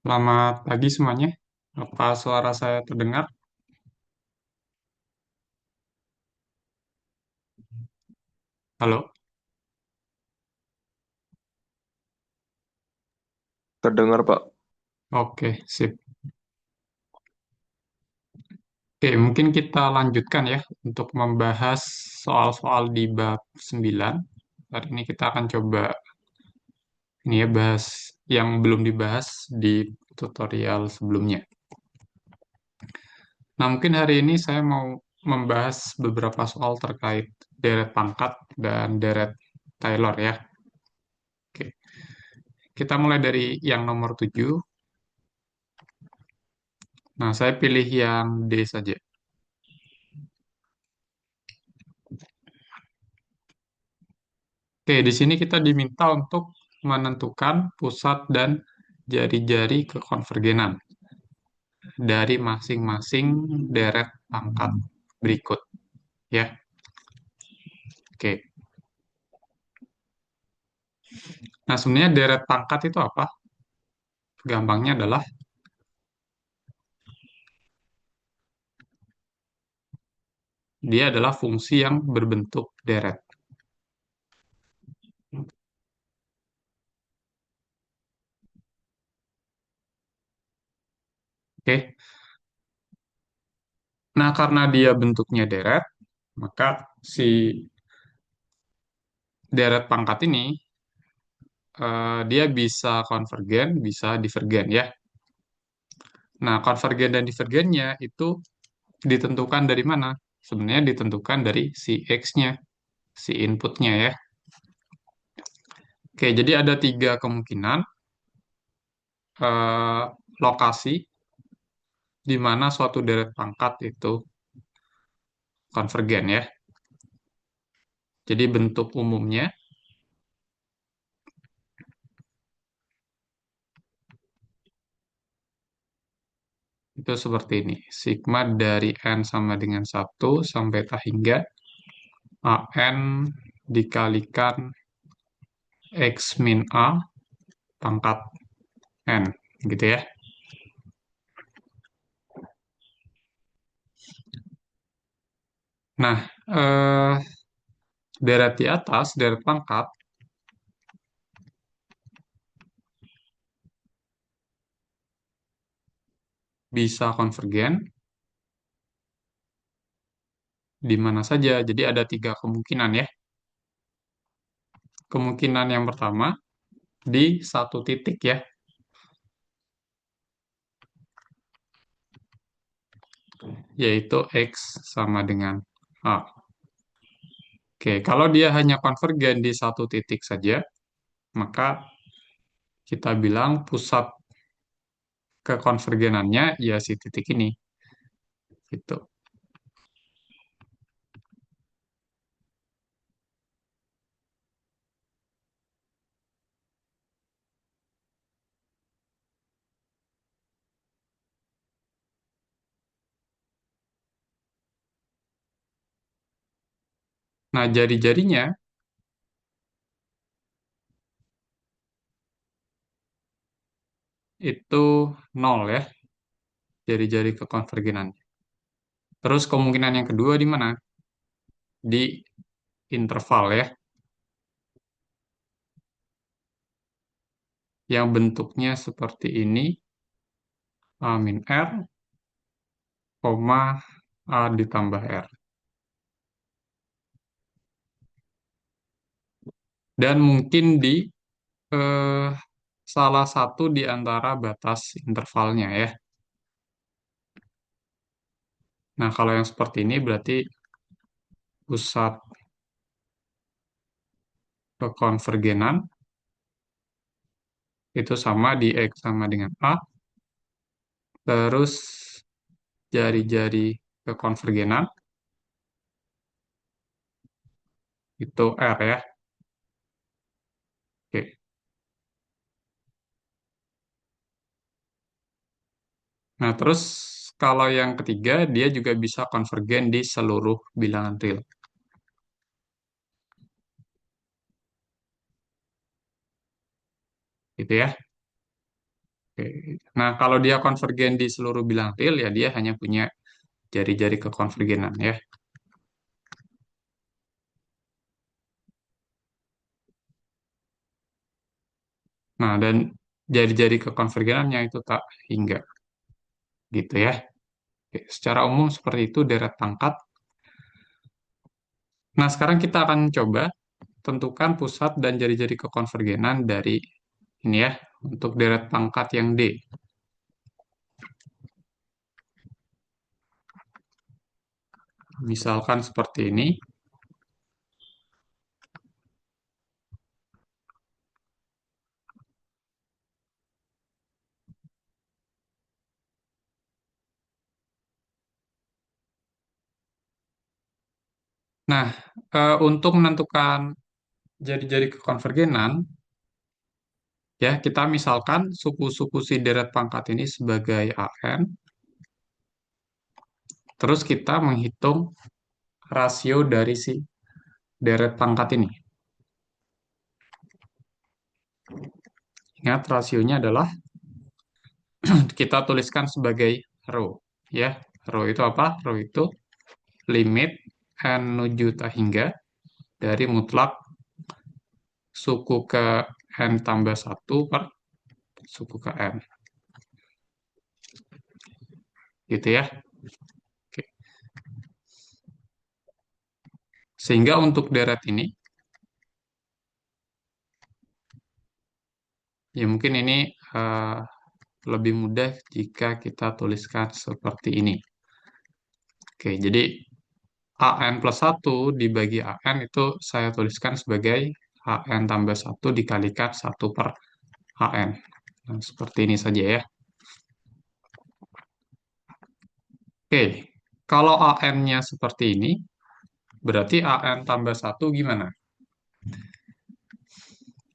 Selamat pagi semuanya. Apa suara saya terdengar? Halo? Terdengar, Pak. Oke, sip. Oke, mungkin kita lanjutkan ya untuk membahas soal-soal di bab 9. Hari ini kita akan coba ini ya bahas yang belum dibahas di tutorial sebelumnya. Nah, mungkin hari ini saya mau membahas beberapa soal terkait deret pangkat dan deret Taylor ya. Oke, kita mulai dari yang nomor 7. Nah, saya pilih yang D saja. Oke, di sini kita diminta untuk menentukan pusat dan jari-jari kekonvergenan dari masing-masing deret pangkat berikut, ya. Oke. Nah, sebenarnya deret pangkat itu apa? Gampangnya adalah dia adalah fungsi yang berbentuk deret. Oke. Nah, karena dia bentuknya deret, maka si deret pangkat ini dia bisa konvergen, bisa divergen, ya. Nah, konvergen dan divergennya itu ditentukan dari mana? Sebenarnya ditentukan dari si X-nya, si inputnya ya. Oke, jadi ada tiga kemungkinan eh, lokasi di mana suatu deret pangkat itu konvergen ya. Jadi bentuk umumnya itu seperti ini. Sigma dari N sama dengan 1 sampai tak hingga AN dikalikan X min A pangkat N. Gitu ya. Nah, deret di atas, deret pangkat, bisa konvergen di mana saja. Jadi ada tiga kemungkinan ya. Kemungkinan yang pertama di satu titik ya, yaitu X sama dengan A. Oke, kalau dia hanya konvergen di satu titik saja, maka kita bilang pusat kekonvergenannya ya si titik ini. Gitu. Nah, jari-jarinya itu nol ya, jari-jari kekonvergenannya. Terus kemungkinan yang kedua di mana? Di interval ya, yang bentuknya seperti ini, A min R, koma A ditambah R. Dan mungkin di eh, salah satu di antara batas intervalnya ya. Nah, kalau yang seperti ini berarti pusat kekonvergenan itu sama di X sama dengan A, terus jari-jari kekonvergenan itu R ya. Oke. Nah, terus kalau yang ketiga dia juga bisa konvergen di seluruh bilangan real. Gitu ya. Oke. Nah, kalau dia konvergen di seluruh bilang real, ya dia hanya punya jari-jari kekonvergenan ya. Nah, dan jari-jari kekonvergenannya itu tak hingga gitu ya. Oke, secara umum seperti itu deret pangkat. Nah, sekarang kita akan coba tentukan pusat dan jari-jari kekonvergenan dari ini ya, untuk deret pangkat yang D. Misalkan seperti ini. Nah, untuk menentukan jari-jari kekonvergenan, ya kita misalkan suku-suku si deret pangkat ini sebagai AN, terus kita menghitung rasio dari si deret pangkat ini. Ingat, rasionya adalah kita tuliskan sebagai rho. Ya, rho itu apa? Rho itu limit n menuju tak hingga dari mutlak suku ke n tambah satu per suku ke n. Gitu ya. Oke. Sehingga untuk deret ini, ya mungkin ini eh, lebih mudah jika kita tuliskan seperti ini. Oke, jadi AN plus satu dibagi AN itu saya tuliskan sebagai AN tambah satu dikalikan satu per AN. Nah, seperti ini saja ya. Oke, kalau AN-nya seperti ini, berarti AN tambah satu gimana?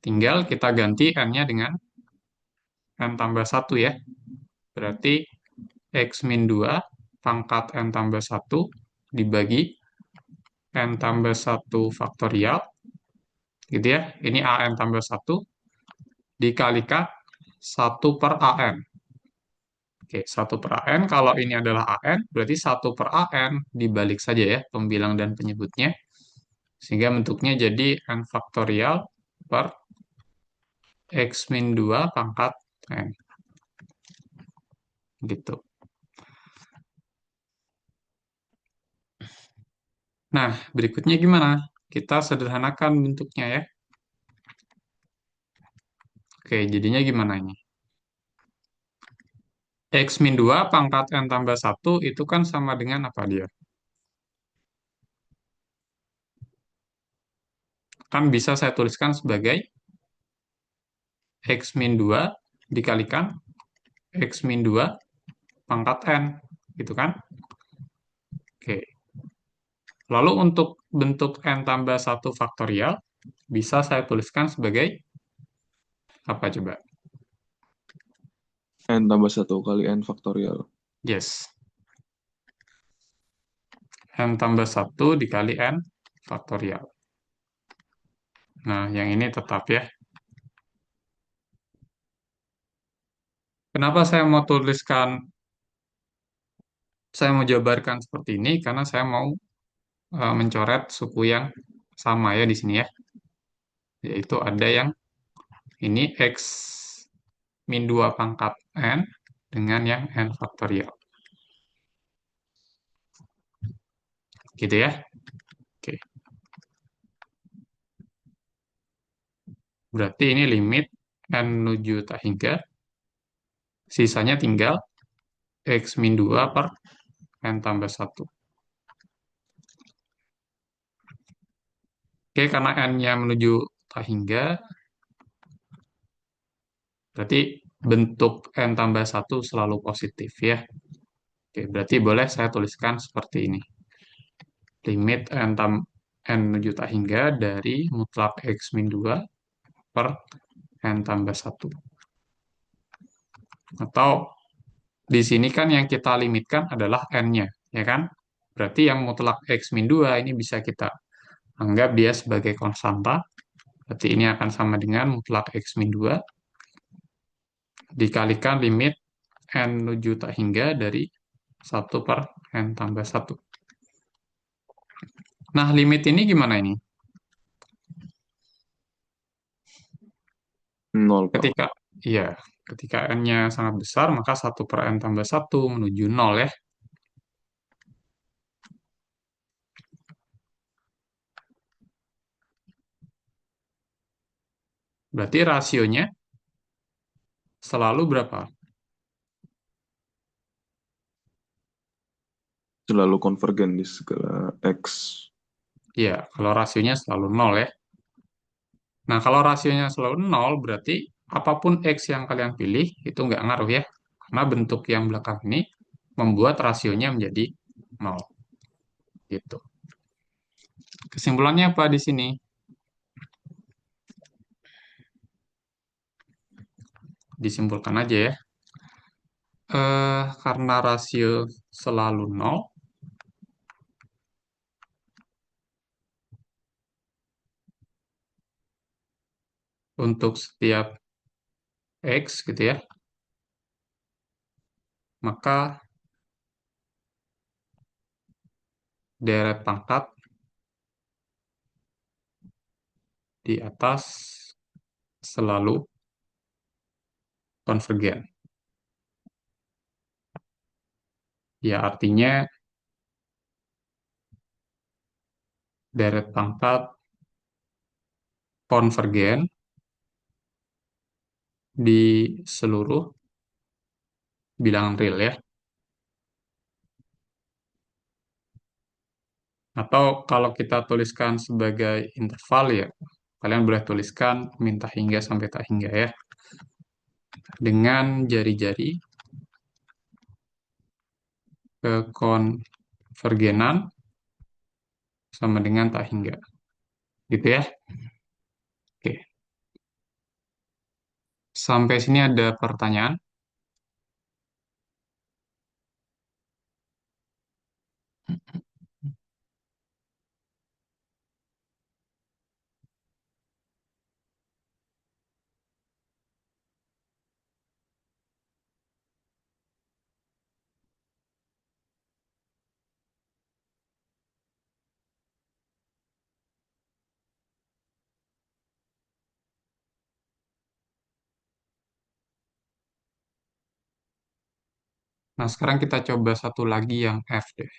Tinggal kita ganti N-nya dengan N tambah satu ya. Berarti X min 2 pangkat N tambah satu dibagi N tambah satu faktorial, gitu ya. Ini AN tambah satu dikalikan satu per AN. Oke, satu per AN, kalau ini adalah AN, berarti satu per AN dibalik saja ya, pembilang dan penyebutnya. Sehingga bentuknya jadi N faktorial per X min 2 pangkat N. Gitu. Nah, berikutnya gimana? Kita sederhanakan bentuknya ya. Oke, jadinya gimana ini? X min 2 pangkat N tambah satu itu kan sama dengan apa dia? Kan bisa saya tuliskan sebagai X min 2 dikalikan X min 2 pangkat N. Gitu kan? Oke. Lalu untuk bentuk N tambah satu faktorial, bisa saya tuliskan sebagai apa coba? N tambah satu kali N faktorial. Yes. N tambah satu dikali N faktorial. Nah, yang ini tetap ya. Kenapa saya mau jabarkan seperti ini? Karena saya mau mencoret suku yang sama ya di sini ya. Yaitu ada yang ini X min 2 pangkat N dengan yang N faktorial. Gitu ya. Oke. Berarti ini limit N menuju tak hingga. Sisanya tinggal X min 2 per N tambah satu. Oke, karena N-nya menuju tak hingga, berarti bentuk N tambah satu selalu positif ya. Oke, berarti boleh saya tuliskan seperti ini. Limit N menuju tak hingga dari mutlak X min 2 per N tambah satu. Atau di sini kan yang kita limitkan adalah N-nya, ya kan? Berarti yang mutlak X min 2 ini bisa kita anggap dia sebagai konstanta. Berarti ini akan sama dengan mutlak X min 2 dikalikan limit n menuju tak hingga dari 1/n tambah 1. Nah, limit ini gimana ini? Nol, Pak. Ketika, iya, ketika n-nya sangat besar, maka 1/n tambah 1 menuju 0 ya. Berarti rasionya selalu berapa? Selalu konvergen di segala X. Iya, kalau rasionya selalu 0 ya. Nah, kalau rasionya selalu 0, berarti apapun X yang kalian pilih, itu nggak ngaruh ya. Karena bentuk yang belakang ini membuat rasionya menjadi 0. Gitu. Kesimpulannya apa di sini? Disimpulkan aja ya. Karena rasio selalu 0, untuk setiap X gitu ya, maka deret pangkat di atas selalu konvergen. Ya, artinya deret pangkat konvergen di seluruh bilangan real ya. Atau kalau kita tuliskan sebagai interval ya, kalian boleh tuliskan min tak hingga sampai tak hingga ya. Dengan jari-jari kekonvergenan sama dengan tak hingga. Gitu ya. Oke. Sampai sini ada pertanyaan? Nah, sekarang kita coba satu lagi yang F deh.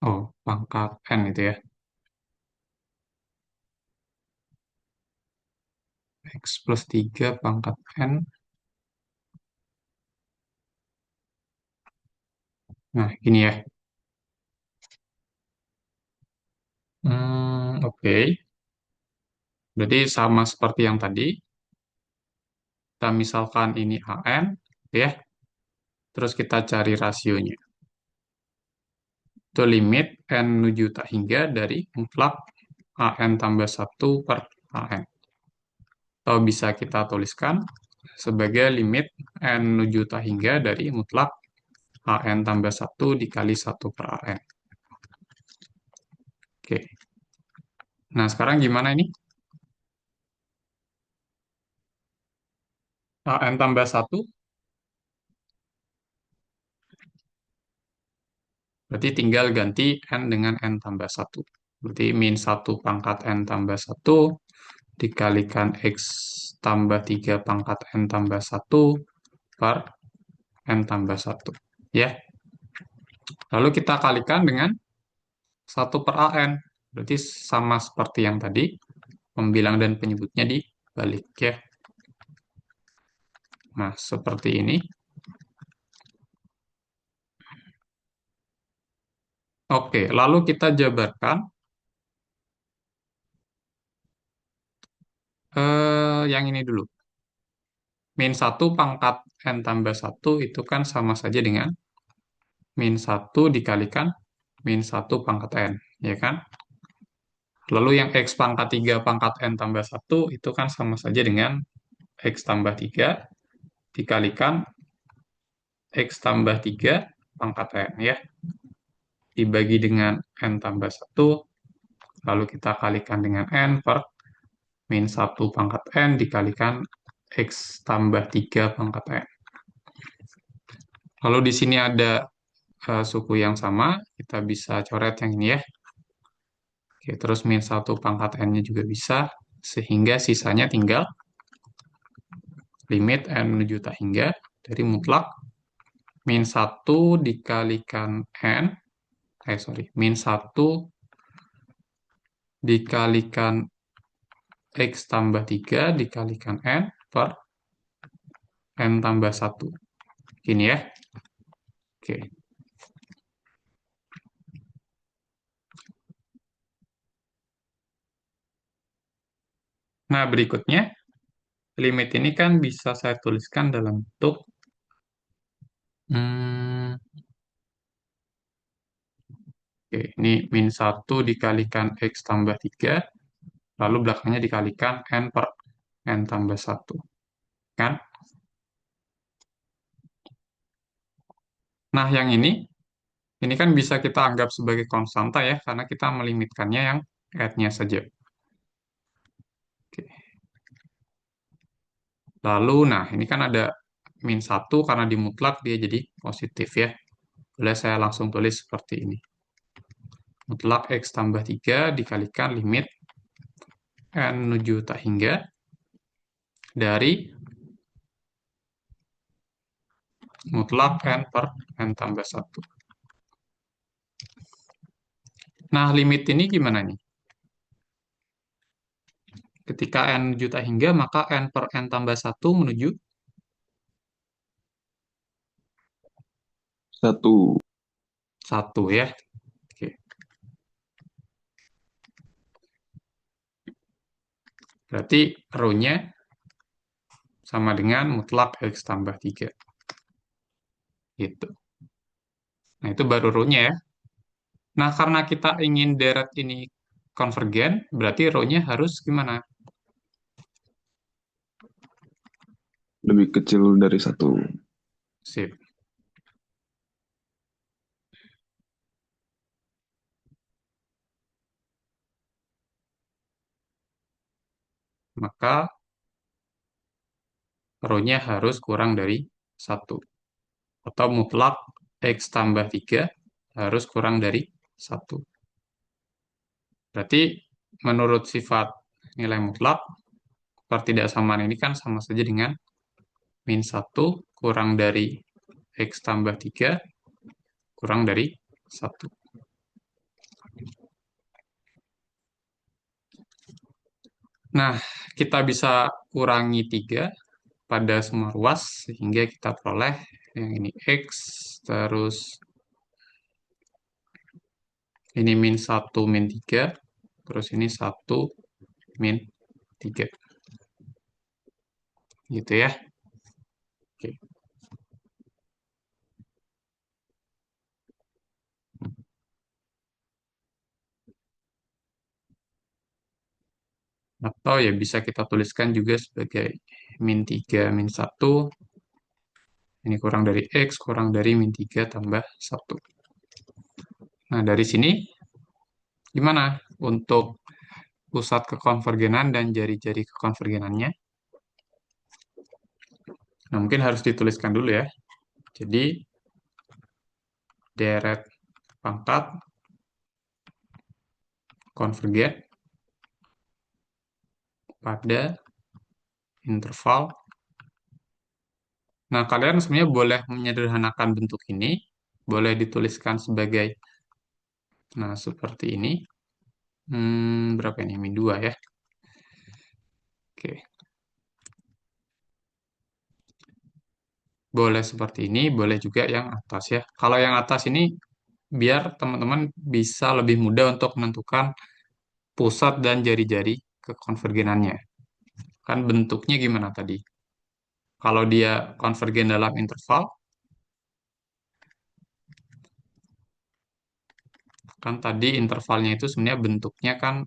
Oh, pangkat N itu ya. X plus 3 pangkat N. Nah, ini ya. Oke. Berarti sama seperti yang tadi. Kita misalkan ini AN, ya. Terus kita cari rasionya. Itu limit N menuju tak hingga dari mutlak AN tambah 1/AN. Atau bisa kita tuliskan sebagai limit N menuju tak hingga dari mutlak AN tambah 1 dikali 1/AN. Oke. Nah, sekarang gimana ini? AN tambah 1, berarti tinggal ganti N dengan N tambah 1. Berarti min 1 pangkat N tambah 1 dikalikan X tambah 3 pangkat N tambah 1 per N tambah 1. Ya. Lalu kita kalikan dengan 1/AN. Berarti sama seperti yang tadi, pembilang dan penyebutnya dibalik ya. Nah, seperti ini. Oke, lalu kita jabarkan yang ini dulu. Min 1 pangkat N tambah 1 itu kan sama saja dengan min 1 dikalikan min 1 pangkat N, ya kan? Lalu yang X pangkat 3 pangkat N tambah satu itu kan sama saja dengan X tambah 3 dikalikan X tambah 3 pangkat N ya. Dibagi dengan N tambah satu, lalu kita kalikan dengan N per min satu pangkat N dikalikan X tambah 3 pangkat N. Lalu di sini ada suku yang sama, kita bisa coret yang ini ya. Oke, terus min satu pangkat N-nya juga bisa, sehingga sisanya tinggal limit N menuju tak hingga dari mutlak min satu dikalikan N, min satu dikalikan X tambah 3 dikalikan N per N tambah satu. Gini ya. Oke. Nah, berikutnya, limit ini kan bisa saya tuliskan dalam bentuk hmm, oke, ini min satu dikalikan X tambah 3 lalu belakangnya dikalikan N per N tambah satu. Kan? Nah, yang ini kan bisa kita anggap sebagai konstanta ya, karena kita melimitkannya yang N-nya saja. Oke. Lalu, nah ini kan ada min satu karena dimutlak dia jadi positif ya. Boleh saya langsung tulis seperti ini. Mutlak X tambah 3 dikalikan limit N menuju tak hingga dari mutlak N per N tambah satu. Nah, limit ini gimana nih? Ketika N menuju tak hingga, maka N per N tambah satu menuju Satu. satu ya. Oke. Berarti rho-nya sama dengan mutlak X tambah 3. Gitu. Nah, itu baru rho-nya ya. Nah, karena kita ingin deret ini konvergen, berarti rho-nya harus gimana? Lebih kecil dari satu. Sip. Maka rho-nya harus kurang dari satu. Atau mutlak X tambah 3 harus kurang dari satu. Berarti menurut sifat nilai mutlak, pertidaksamaan ini kan sama saja dengan min satu kurang dari X tambah 3 kurang dari satu. Nah, kita bisa kurangi 3 pada semua ruas, sehingga kita peroleh yang ini X, terus ini min satu min 3 terus ini satu min 3. Gitu ya. Oke. Atau ya bisa kita tuliskan juga sebagai min 3 min satu. Ini kurang dari X, kurang dari min 3 tambah satu. Nah, dari sini gimana untuk pusat kekonvergenan dan jari-jari kekonvergenannya? Nah, mungkin harus dituliskan dulu ya. Jadi, deret pangkat konvergen pada interval. Nah, kalian sebenarnya boleh menyederhanakan bentuk ini. Boleh dituliskan sebagai, nah seperti ini. Berapa ini? Min 2 ya. Oke. Boleh seperti ini, boleh juga yang atas ya. Kalau yang atas ini, biar teman-teman bisa lebih mudah untuk menentukan pusat dan jari-jari kekonvergenannya. Kan bentuknya gimana tadi? Kalau dia konvergen dalam interval, kan tadi intervalnya itu sebenarnya bentuknya kan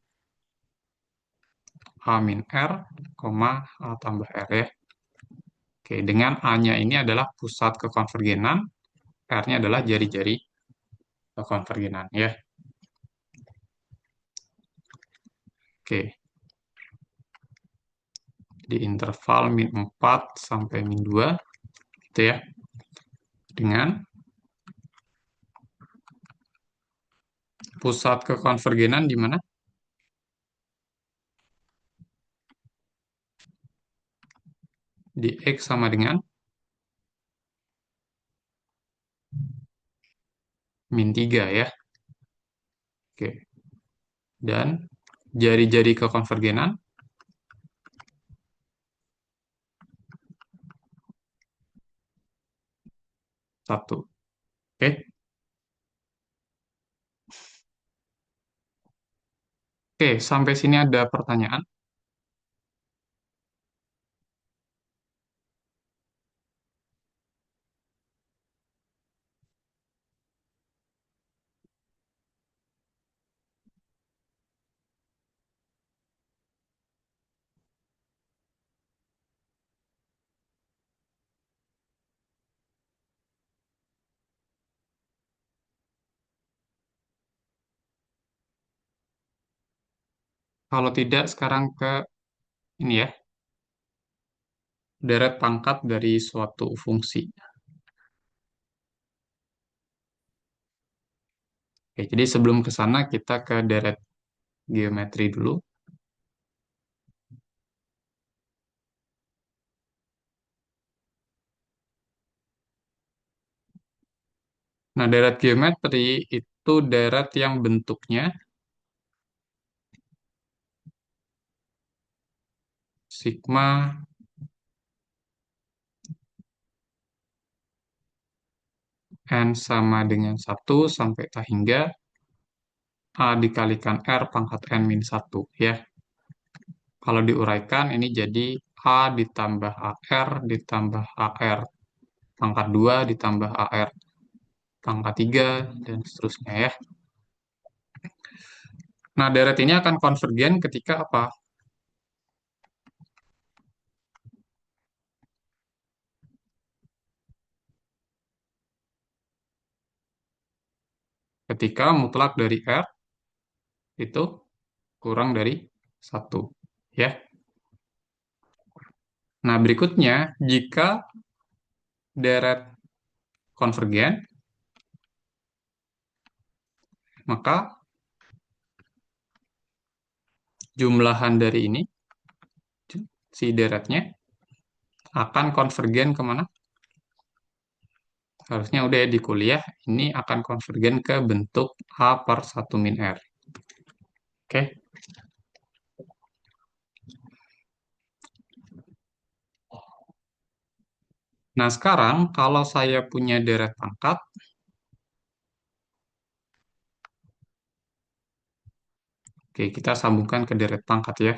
A min R, koma A tambah R ya. Oke, dengan A-nya ini adalah pusat kekonvergenan, R-nya adalah jari-jari kekonvergenan ya. Oke, di interval min 4 sampai min 2, gitu ya. Dengan pusat kekonvergenan di mana? Di X sama dengan min 3 ya. Oke, dan jari-jari kekonvergenan, satu. Oke, oke, sampai sini ada pertanyaan. Kalau tidak, sekarang ke ini ya, deret pangkat dari suatu fungsi. Oke, jadi sebelum ke sana kita ke deret geometri dulu. Nah, deret geometri itu deret yang bentuknya sigma n sama dengan 1 sampai tak hingga A dikalikan R pangkat n min 1 ya. Kalau diuraikan ini jadi A ditambah AR ditambah AR pangkat 2 ditambah AR pangkat 3 dan seterusnya ya. Nah, deret ini akan konvergen ketika apa? Ketika mutlak dari R itu kurang dari 1 ya. Nah, berikutnya jika deret konvergen, maka jumlahan dari ini, si deretnya, akan konvergen kemana? Harusnya udah ya di kuliah, ini akan konvergen ke bentuk A per 1 min R. Oke? Nah, sekarang kalau saya punya deret pangkat, oke, kita sambungkan ke deret pangkat ya.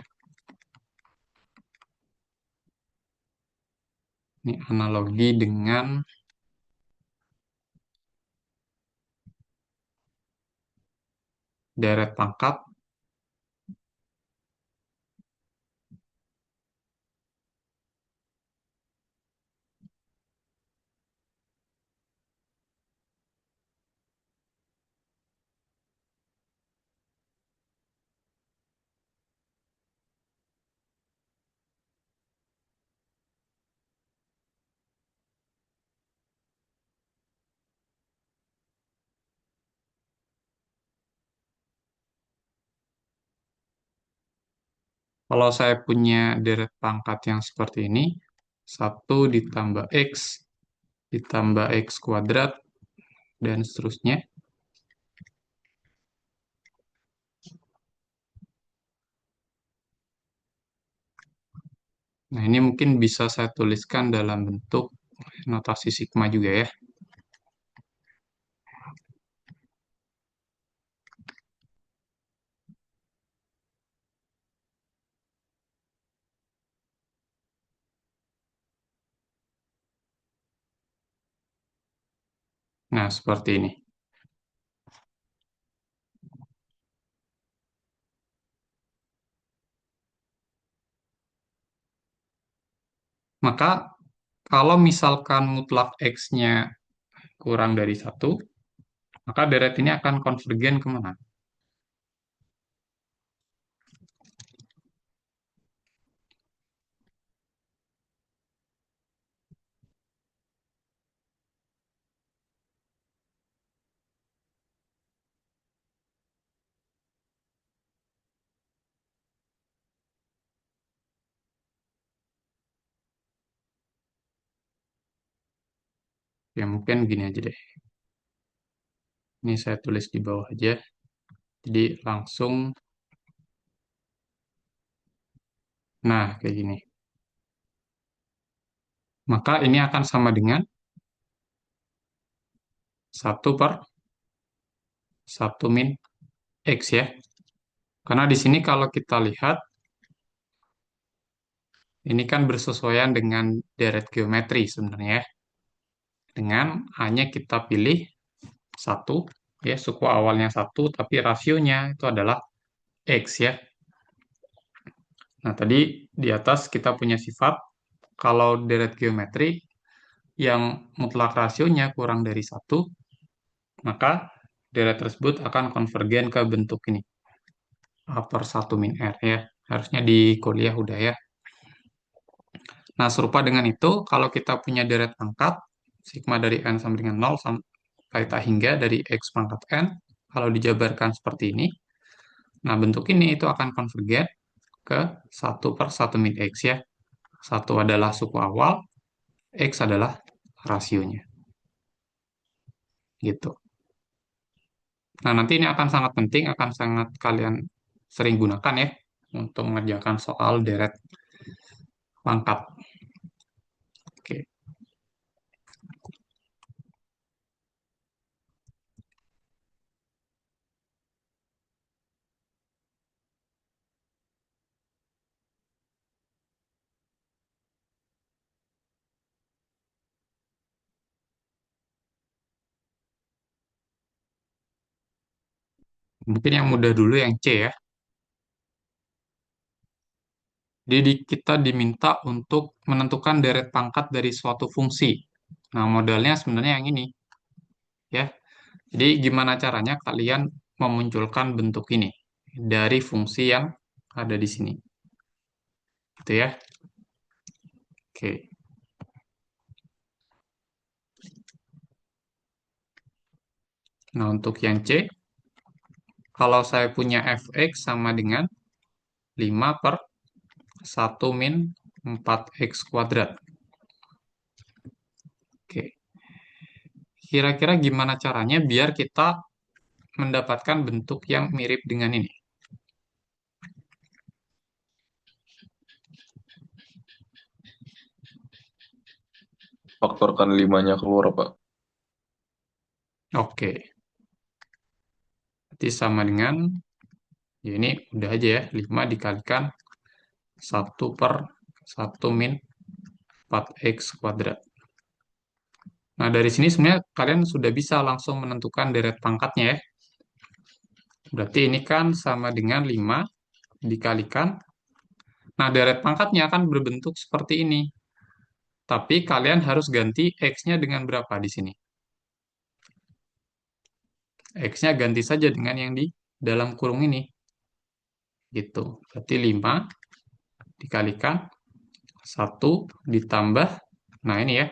Ini analogi dengan deret pangkat. Kalau saya punya deret pangkat yang seperti ini, 1 ditambah X ditambah X kuadrat, dan seterusnya. Nah, ini mungkin bisa saya tuliskan dalam bentuk notasi sigma juga ya. Nah, seperti ini. Maka kalau misalkan mutlak X-nya kurang dari satu, maka deret ini akan konvergen kemana? Ya mungkin gini aja deh. Ini saya tulis di bawah aja. Jadi langsung, nah kayak gini. Maka ini akan sama dengan satu per satu min X ya. Karena di sini kalau kita lihat, ini kan bersesuaian dengan deret geometri sebenarnya ya. Dengan hanya kita pilih satu, ya suku awalnya satu, tapi rasionya itu adalah X ya. Nah, tadi di atas kita punya sifat, kalau deret geometri yang mutlak rasionya kurang dari satu, maka deret tersebut akan konvergen ke bentuk ini, A per 1 min R ya. Harusnya di kuliah udah ya. Nah, serupa dengan itu, kalau kita punya deret pangkat, sigma dari N sama dengan 0 sampai tak hingga dari X pangkat N, kalau dijabarkan seperti ini, nah bentuk ini itu akan konvergen ke satu per satu min X ya. Satu adalah suku awal, X adalah rasionya. Gitu. Nah, nanti ini akan sangat penting, akan sangat kalian sering gunakan ya, untuk mengerjakan soal deret pangkat. Oke. Mungkin yang mudah dulu yang C ya. Jadi kita diminta untuk menentukan deret pangkat dari suatu fungsi. Nah, modelnya sebenarnya yang ini, ya. Jadi gimana caranya kalian memunculkan bentuk ini dari fungsi yang ada di sini. Gitu ya. Oke. Nah, untuk yang C, kalau saya punya fx sama dengan 5 per 1 min 4x kuadrat. Oke. Kira-kira gimana caranya biar kita mendapatkan bentuk yang mirip dengan ini? Faktorkan limanya keluar, Pak. Oke. Berarti sama dengan, ya ini udah aja ya, 5 dikalikan 1 per 1 min 4x kuadrat. Nah, dari sini sebenarnya kalian sudah bisa langsung menentukan deret pangkatnya ya. Berarti ini kan sama dengan 5 dikalikan. Nah, deret pangkatnya akan berbentuk seperti ini. Tapi kalian harus ganti X-nya dengan berapa di sini? X-nya ganti saja dengan yang di dalam kurung ini. Gitu. Berarti 5 dikalikan 1 ditambah, nah ini ya,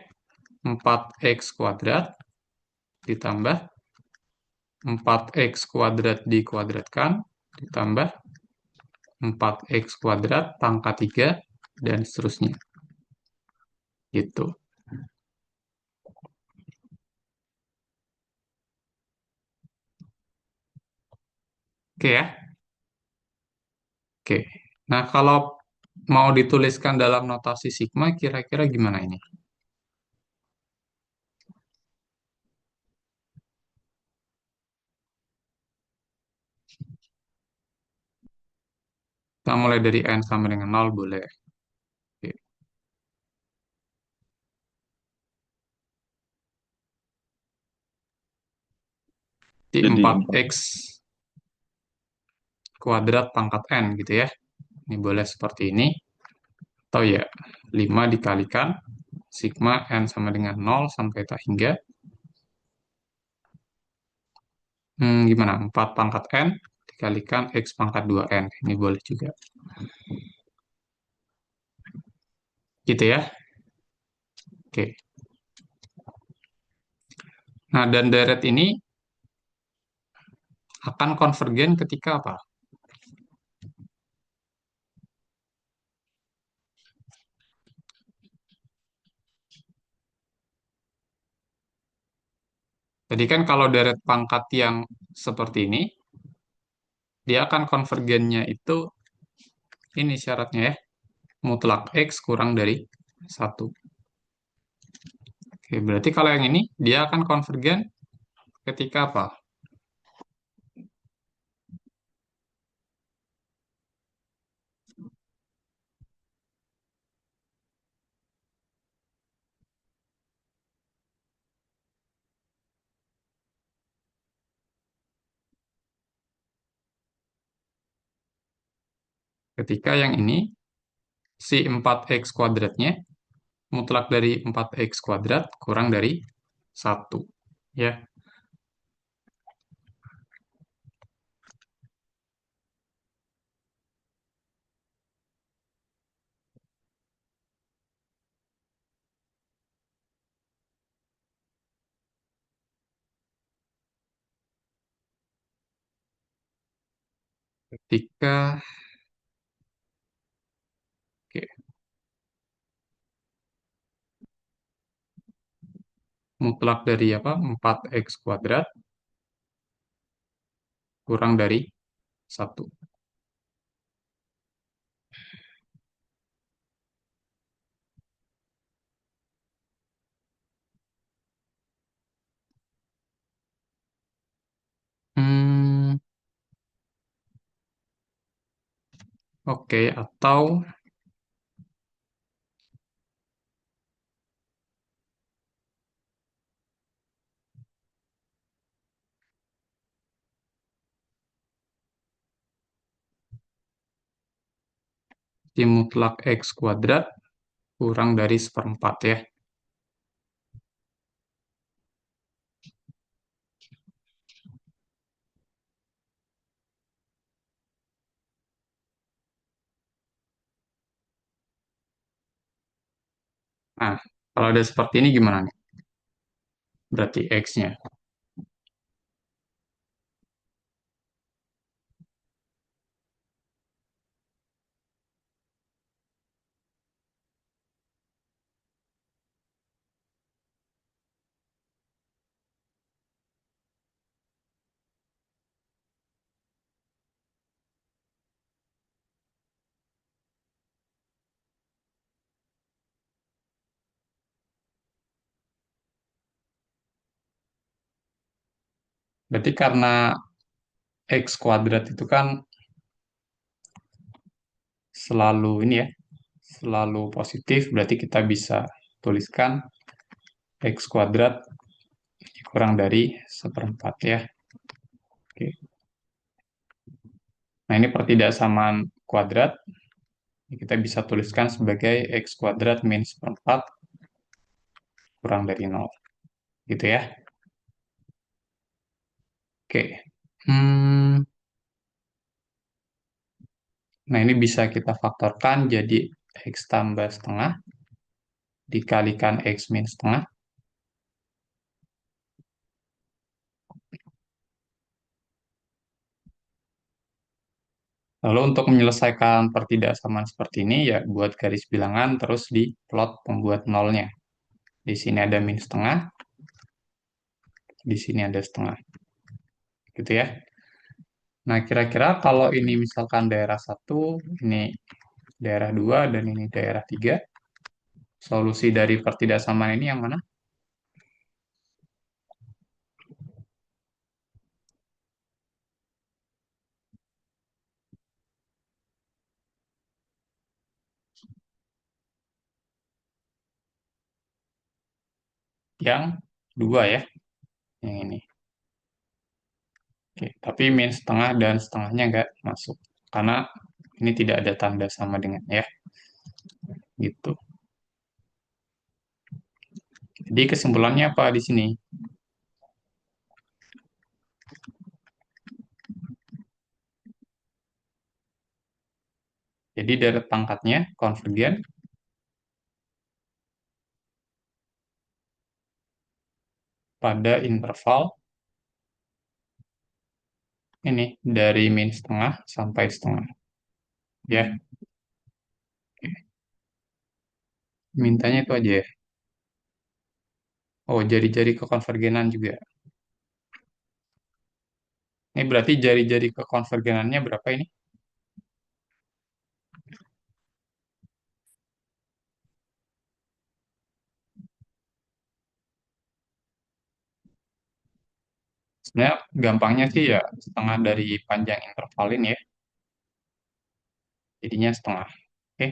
4x kuadrat ditambah 4x kuadrat dikuadratkan ditambah 4x kuadrat pangkat 3 dan seterusnya. Gitu. Oke ya? Oke. Nah, kalau mau dituliskan dalam notasi sigma, kira-kira gimana ini? Kita mulai dari n sama dengan 0 boleh. Oke. Jadi Jadi 4. 4x kuadrat pangkat n gitu ya. Ini boleh seperti ini. Atau ya, 5 dikalikan sigma n sama dengan 0 sampai tak hingga gimana? 4 pangkat n dikalikan x pangkat 2n. Ini boleh juga. Gitu ya. Oke. Nah, dan deret ini akan konvergen ketika apa? Jadi kan kalau deret pangkat yang seperti ini, dia akan konvergennya itu ini syaratnya ya, mutlak X kurang dari 1. Oke, berarti kalau yang ini, dia akan konvergen ketika apa? Ketika yang ini, si 4X kuadratnya, mutlak dari 4X kuadrat kurang dari 1. Ya, ketika, oke, mutlak dari apa? 4X kuadrat kurang dari 1. Hmm, oke, atau si mutlak X kuadrat kurang dari seperempat ya. Nah, kalau ada seperti ini gimana nih? Berarti X-nya. Berarti karena X kuadrat itu kan selalu ini ya, selalu positif, berarti kita bisa tuliskan X kuadrat kurang dari seperempat ya. Oke. Nah, ini pertidaksamaan kuadrat. Kita bisa tuliskan sebagai X kuadrat min seperempat kurang dari nol. Gitu ya. Oke. Hmm, nah, ini bisa kita faktorkan jadi X tambah setengah dikalikan X min setengah. Lalu untuk menyelesaikan pertidaksamaan seperti ini, ya buat garis bilangan terus di plot pembuat nolnya. Di sini ada min setengah, di sini ada setengah. Gitu ya. Nah, kira-kira kalau ini misalkan daerah satu, ini daerah 2 dan ini daerah 3, solusi dari pertidaksamaan ini yang mana? Yang 2 ya, yang ini. Oke, tapi min setengah dan setengahnya nggak masuk. Karena ini tidak ada tanda sama dengan ya, gitu. Jadi kesimpulannya apa di sini? Jadi deret pangkatnya konvergen pada interval ini dari min setengah sampai setengah. Ya, mintanya itu aja ya. Oh, jari-jari kekonvergenan juga. Ini berarti jari-jari kekonvergenannya berapa ini? Sebenarnya gampangnya sih ya setengah dari panjang interval ini ya. Jadinya setengah. Oke,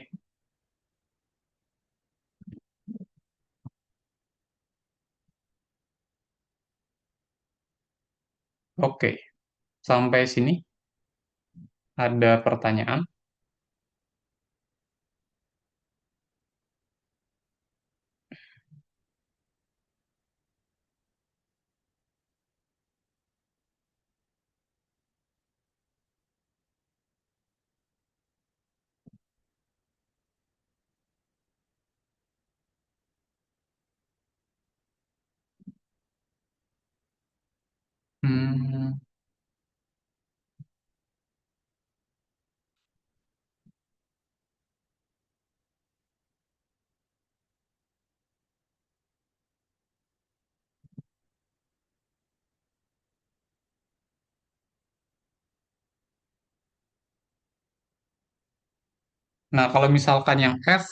oke. Sampai sini ada pertanyaan. Hmm, Nah, kalau misalkan yang F,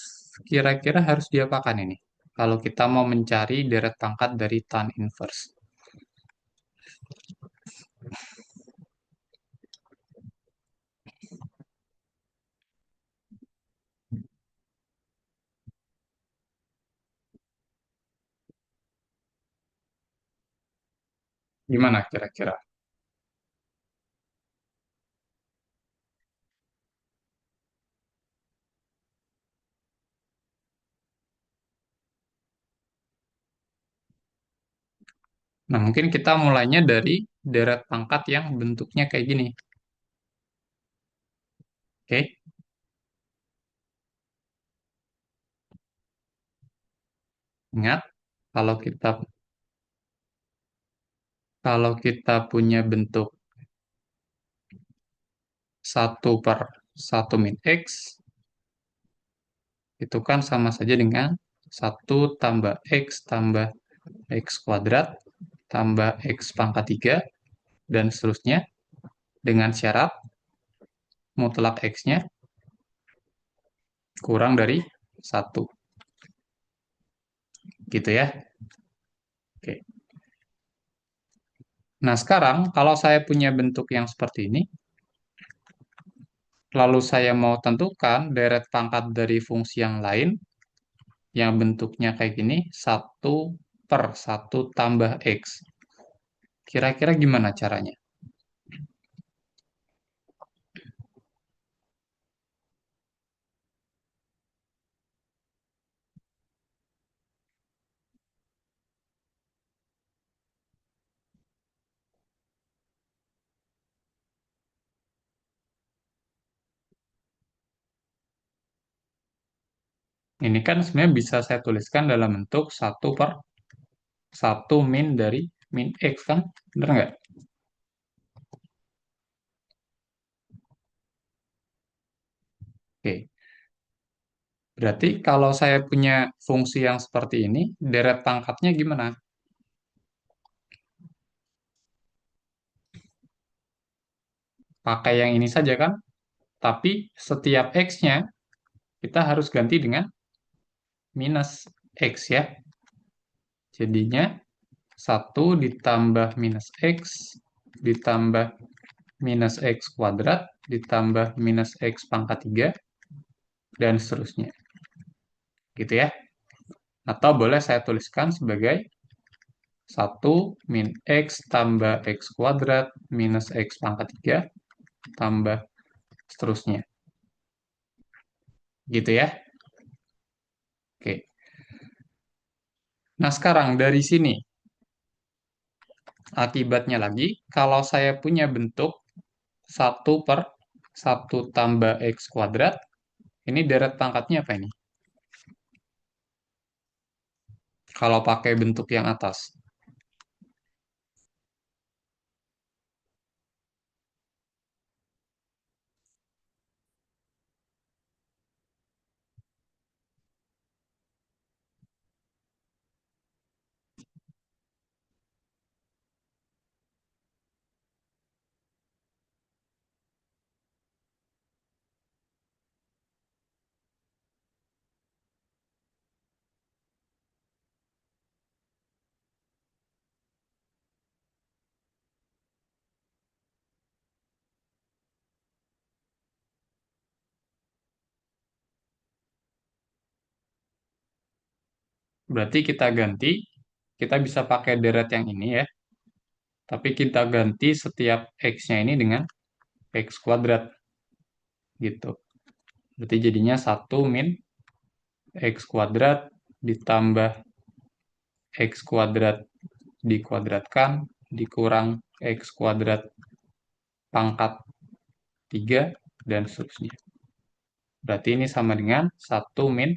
kira-kira harus diapakan ini? Kalau kita mau mencari deret pangkat dari tan inverse. Gimana kira-kira? Nah, mungkin kita mulainya dari deret pangkat yang bentuknya kayak gini. Oke, ingat kalau kita punya bentuk satu per satu min X, itu kan sama saja dengan satu tambah X tambah X kuadrat tambah X pangkat 3 dan seterusnya dengan syarat mutlak X-nya kurang dari satu. Gitu ya. Oke. Nah, sekarang kalau saya punya bentuk yang seperti ini, lalu saya mau tentukan deret pangkat dari fungsi yang lain, yang bentuknya kayak gini, satu per satu tambah X. Kira-kira gimana caranya? Ini kan sebenarnya bisa saya tuliskan dalam bentuk satu per satu min dari min X kan? Bener nggak? Oke. Berarti kalau saya punya fungsi yang seperti ini, deret pangkatnya gimana? Pakai yang ini saja kan? Tapi setiap X-nya kita harus ganti dengan minus X ya. Jadinya satu ditambah minus X ditambah minus X kuadrat ditambah minus X pangkat 3 dan seterusnya. Gitu ya. Atau boleh saya tuliskan sebagai satu min X tambah X kuadrat minus X pangkat 3 tambah seterusnya. Gitu ya. Oke. Nah, sekarang dari sini, akibatnya lagi, kalau saya punya bentuk satu per satu tambah X kuadrat, ini deret pangkatnya apa ini? Kalau pakai bentuk yang atas. Berarti kita bisa pakai deret yang ini ya, tapi kita ganti setiap X-nya ini dengan X kuadrat, gitu. Berarti jadinya satu min X kuadrat ditambah X kuadrat dikuadratkan dikurang X kuadrat pangkat 3 dan seterusnya. Berarti ini sama dengan satu min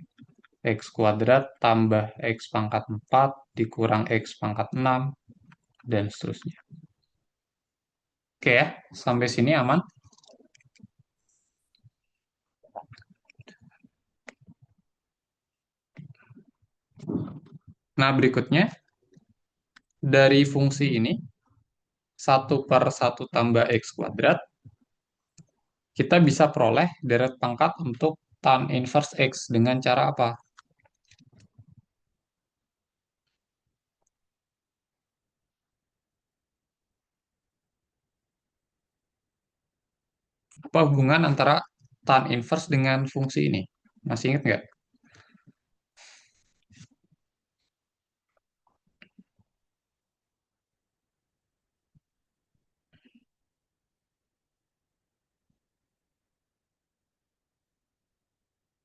X kuadrat tambah X pangkat 4 dikurang X pangkat 6 dan seterusnya. Oke ya, sampai sini aman. Nah, berikutnya, dari fungsi ini, satu per satu tambah X kuadrat, kita bisa peroleh deret pangkat untuk tan inverse X dengan cara apa? Apa hubungan antara tan inverse dengan fungsi ini? Masih ingat nggak?